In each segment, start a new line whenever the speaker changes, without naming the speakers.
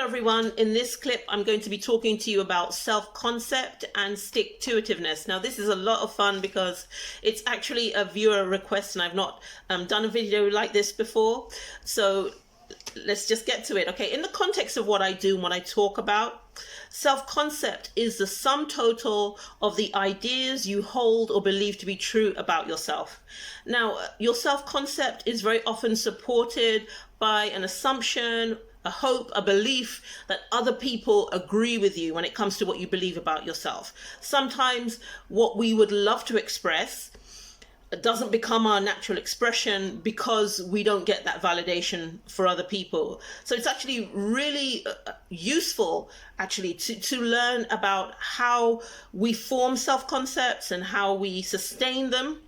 everyone. In this clip, I'm going to be talking to you about self-concept and stick-to-itiveness. Now, this is a lot of fun because it's actually a viewer request and I've not done a video like this before. So let's just get to it. Okay, in the context of what I do and what I talk about, self-concept is the sum total of the ideas you hold or believe to be true about yourself. Now, your self-concept is very often supported by an assumption, a hope, a belief that other people agree with you when it comes to what you believe about yourself. Sometimes what we would love to express doesn't become our natural expression because we don't get that validation for other people. So it's actually really useful actually to learn about how we form self-concepts and how we sustain them,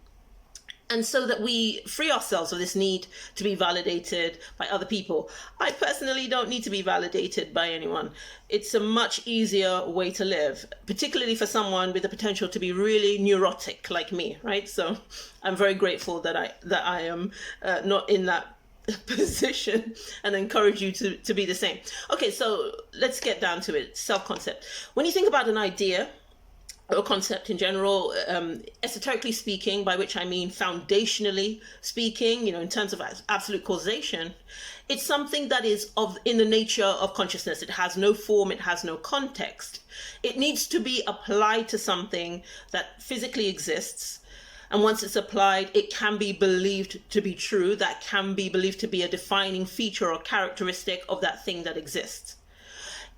and so that we free ourselves of this need to be validated by other people. I personally don't need to be validated by anyone. It's a much easier way to live, particularly for someone with the potential to be really neurotic like me, right? So I'm very grateful that I am not in that position, and encourage you to be the same. Okay, so let's get down to it. Self-concept. When you think about an idea, or concept in general, esoterically speaking, by which I mean foundationally speaking, in terms of absolute causation, it's something that is in the nature of consciousness. It has no form, it has no context. It needs to be applied to something that physically exists. And once it's applied, it can be believed to be true. That can be believed to be a defining feature or characteristic of that thing that exists.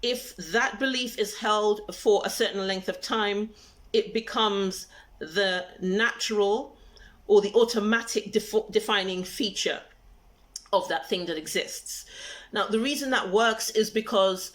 If that belief is held for a certain length of time, it becomes the natural or the automatic defining feature of that thing that exists. Now, the reason that works is because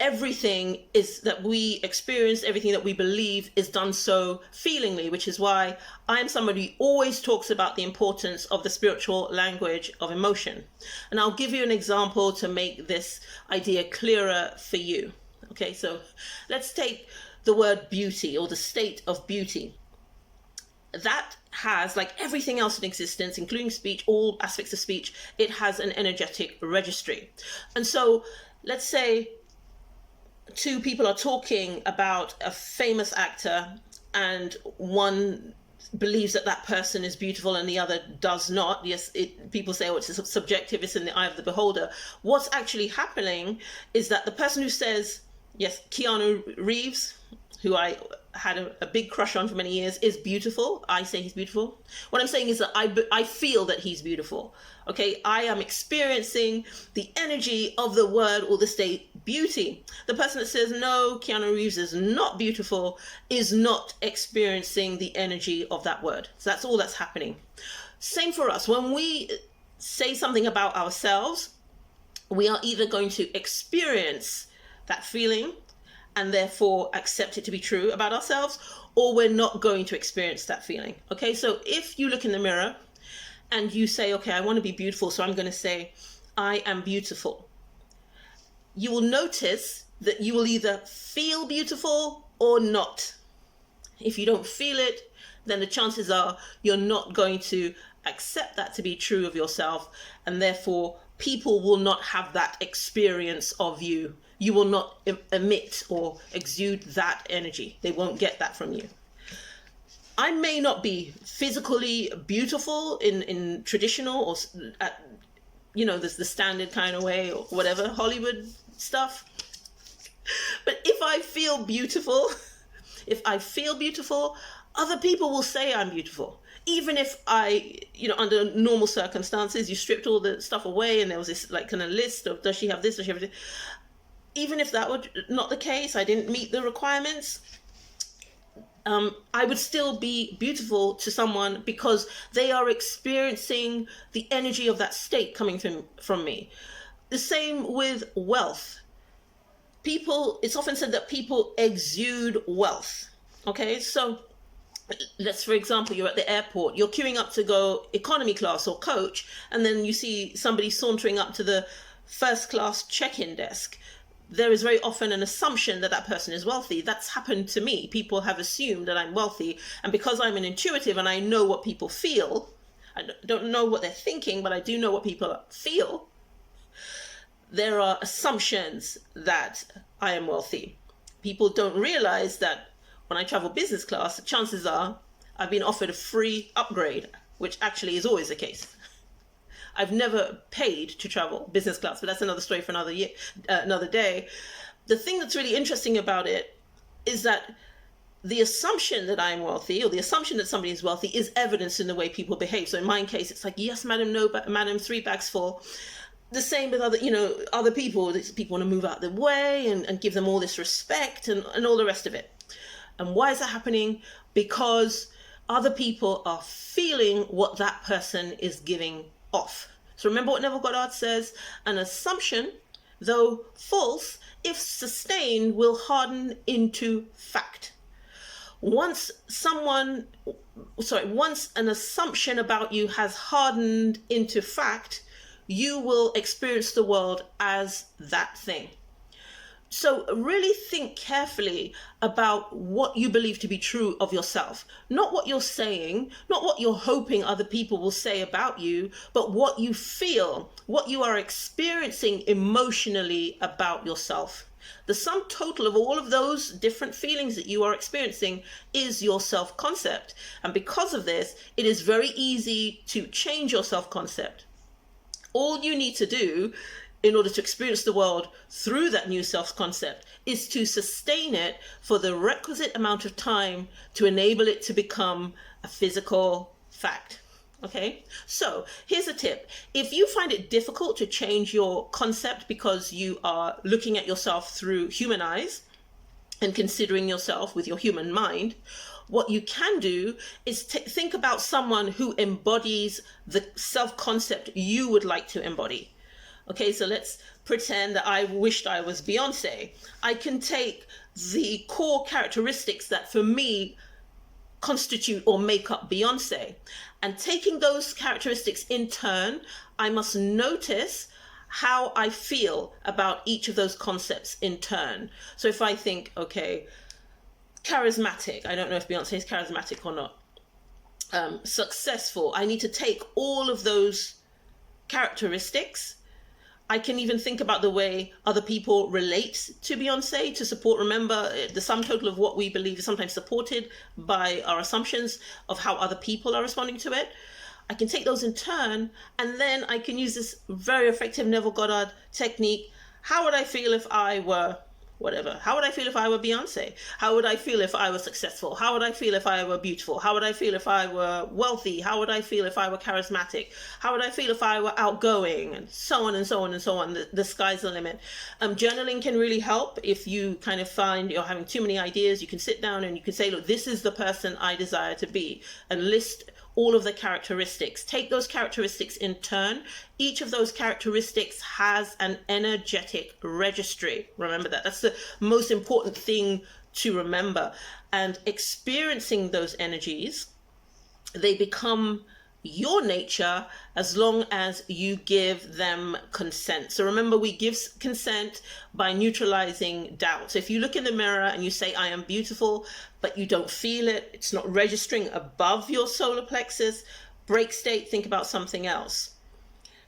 everything is that we experience, everything that we believe is done so feelingly, which is why I'm somebody who always talks about the importance of the spiritual language of emotion. And I'll give you an example to make this idea clearer for you. Okay, so let's take the word beauty, or the state of beauty. That has, like everything else in existence, including speech, all aspects of speech, it has an energetic registry. And so let's say two people are talking about a famous actor, and one believes that that person is beautiful and the other does not. Yes, people say, oh, it's subjective, it's in the eye of the beholder. What's actually happening is that the person who says, yes, Keanu Reeves, who I had a big crush on for many years, is beautiful. I say he's beautiful. What I'm saying is that I feel that he's beautiful. Okay, I am experiencing the energy of the word or the state beauty. The person that says, no, Keanu Reeves is not beautiful, is not experiencing the energy of that word. So that's all that's happening. Same for us. When we say something about ourselves, we are either going to experience that feeling and therefore accept it to be true about ourselves, or we're not going to experience that feeling. Okay, so if you look in the mirror and you say, okay, I want to be beautiful, so I'm going to say, I am beautiful. You will notice that you will either feel beautiful or not. If you don't feel it, then the chances are you're not going to accept that to be true of yourself, and therefore people will not have that experience of you. You will not emit or exude that energy. They won't get that from you. I may not be physically beautiful in traditional or, there's the standard kind of way or whatever, Hollywood stuff. But if I feel beautiful, other people will say I'm beautiful. Even if under normal circumstances, you stripped all the stuff away and there was this like kind of list of, does she have this, does she have this? Even if that were not the case, I didn't meet the requirements, I would still be beautiful to someone because they are experiencing the energy of that state coming from me. The same with wealth. It's often said that people exude wealth. Okay, so for example, you're at the airport, you're queuing up to go economy class or coach, and then you see somebody sauntering up to the first class check-in desk. There is very often an assumption that that person is wealthy. That's happened to me. People have assumed that I'm wealthy. And because I'm an intuitive and I know what people feel, I don't know what they're thinking, but I do know what people feel, there are assumptions that I am wealthy. People don't realize that when I travel business class, the chances are I've been offered a free upgrade, which actually is always the case. I've never paid to travel business class, but that's another story for another year, another day. The thing that's really interesting about it is that the assumption that I'm wealthy, or the assumption that somebody is wealthy, is evidenced in the way people behave. So in my case, it's like, yes, madam, no, madam, 3 bags full. The same with other, other people. People want to move out of the way and give them all this respect and all the rest of it. And why is that happening? Because other people are feeling what that person is giving off. So remember what Neville Goddard says, an assumption, though false, if sustained, will harden into fact. Once an assumption about you has hardened into fact, you will experience the world as that thing. So really think carefully about what you believe to be true of yourself. Not what you're saying, not what you're hoping other people will say about you, but what you feel, what you are experiencing emotionally about yourself. The sum total of all of those different feelings that you are experiencing is your self-concept. And because of this, it is very easy to change your self-concept. All you need to do in order to experience the world through that new self-concept is to sustain it for the requisite amount of time to enable it to become a physical fact. Okay, so here's a tip. If you find it difficult to change your concept because you are looking at yourself through human eyes and considering yourself with your human mind, what you can do is think about someone who embodies the self-concept you would like to embody. Okay, so let's pretend that I wished I was Beyonce. I can take the core characteristics that for me constitute or make up Beyonce, and taking those characteristics in turn, I must notice how I feel about each of those concepts in turn. So if I think, okay, charismatic, I don't know if Beyonce is charismatic or not. Successful, I need to take all of those characteristics. I can even think about the way other people relate to Beyonce to support. Remember, the sum total of what we believe is sometimes supported by our assumptions of how other people are responding to it. I can take those in turn, and then I can use this very effective Neville Goddard technique. How would I feel if I were whatever? How would I feel if I were Beyonce? How would I feel if I were successful? How would I feel if I were beautiful? How would I feel if I were wealthy? How would I feel if I were charismatic? How would I feel if I were outgoing? And so on and so on and so on. The sky's the limit. Journaling can really help. If you kind of find you're having too many ideas, you can sit down and you can say, look, this is the person I desire to be, and list all of the characteristics. Take those characteristics in turn. Each of those characteristics has an energetic registry. Remember that. That's the most important thing to remember. And experiencing those energies, they become your nature as long as you give them consent. So remember, we give consent by neutralizing doubt. So if you look in the mirror and you say, I am beautiful, but you don't feel it, it's not registering above your solar plexus, break state, think about something else.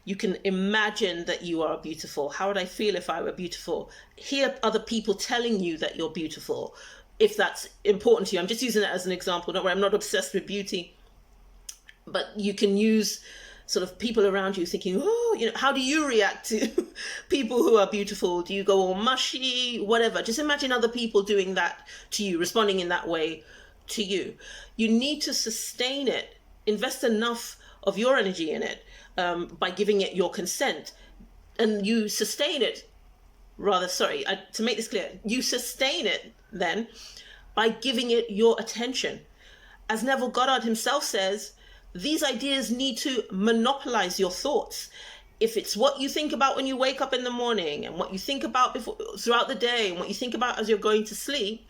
You can imagine that you are beautiful. How would I feel if I were beautiful? Hear other people telling you that you're beautiful, if that's important to you. I'm just using that as an example. Don't worry, I'm not obsessed with beauty. But you can use sort of people around you thinking, oh, how do you react to people who are beautiful? Do you go all mushy, whatever? Just imagine other people doing that to you, responding in that way to you. You need to sustain it, invest enough of your energy in it by giving it your consent. And you sustain it, to make this clear, you sustain it then by giving it your attention. As Neville Goddard himself says, these ideas need to monopolize your thoughts. If it's what you think about when you wake up in the morning, and what you think about throughout the day, and what you think about as you're going to sleep,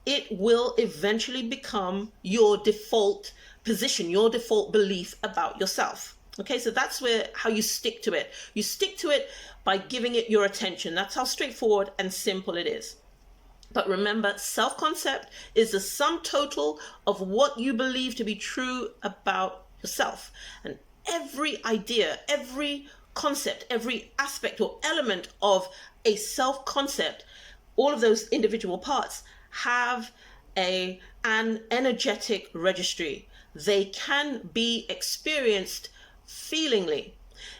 it will eventually become your default position, your default belief about yourself. Okay, so that's how you stick to it. You stick to it by giving it your attention. That's how straightforward and simple it is. But remember, self-concept is the sum total of what you believe to be true about yourself. And every idea, every concept, every aspect or element of a self-concept, all of those individual parts have an energetic registry. They can be experienced feelingly.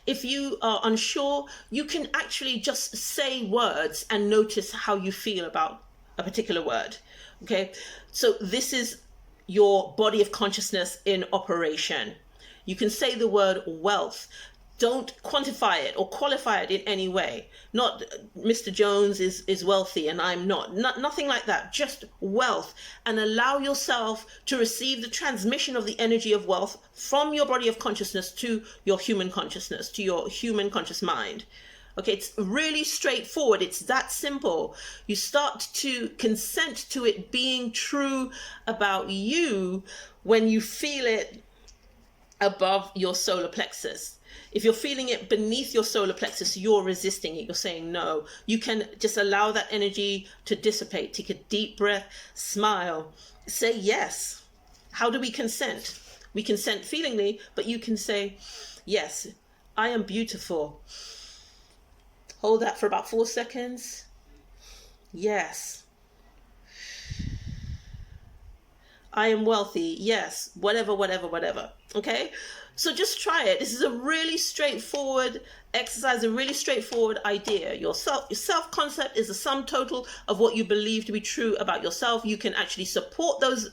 If you are unsure, you can actually just say words and notice how you feel about a particular word. Okay, so this is your body of consciousness in operation. You can say the word wealth. Don't quantify it or qualify it in any way. Not Mr. Jones is wealthy and I'm not. Nothing like that. Just wealth. And allow yourself to receive the transmission of the energy of wealth from your body of consciousness to your human consciousness, to your human conscious mind. Okay, it's really straightforward. It's that simple. You start to consent to it being true about you when you feel it above your solar plexus. If you're feeling it beneath your solar plexus, you're resisting it. You're saying no. You can just allow that energy to dissipate. Take a deep breath, smile, say yes. How do we consent? We consent feelingly, but you can say, yes, I am beautiful. Hold that for about 4 seconds. Yes. I am wealthy. Yes. Whatever, whatever, whatever. Okay? So just try it. This is a really straightforward exercise, a really straightforward idea. Your self-concept is the sum total of what you believe to be true about yourself. You can actually support those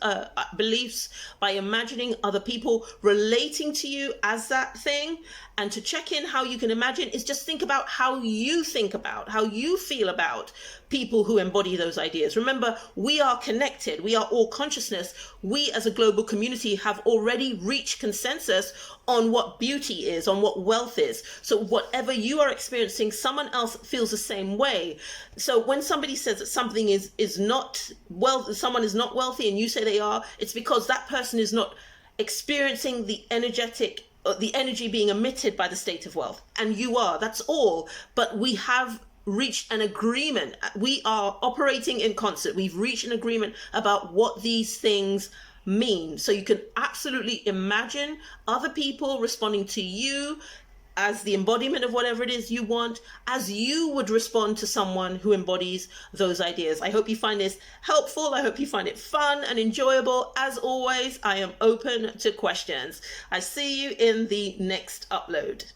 beliefs by imagining other people relating to you as that thing. And to check in how you can imagine is just think about how you think about, how you feel about people who embody those ideas. Remember, we are connected. We are all consciousness. We as a global community have already reached consensus on what beauty is, on what wealth is. So whatever you are experiencing, someone else feels the same way. So when somebody says that something is not wealth, someone is not wealthy and you say they are, it's because that person is not experiencing the energy being emitted by the state of wealth. And you are, that's all. But we have reached an agreement. We are operating in concert. We've reached an agreement about what these things mean. So you can absolutely imagine other people responding to you as the embodiment of whatever it is you want, as you would respond to someone who embodies those ideas. I hope you find this helpful. I hope you find it fun and enjoyable. As always, I am open to questions. I see you in the next upload.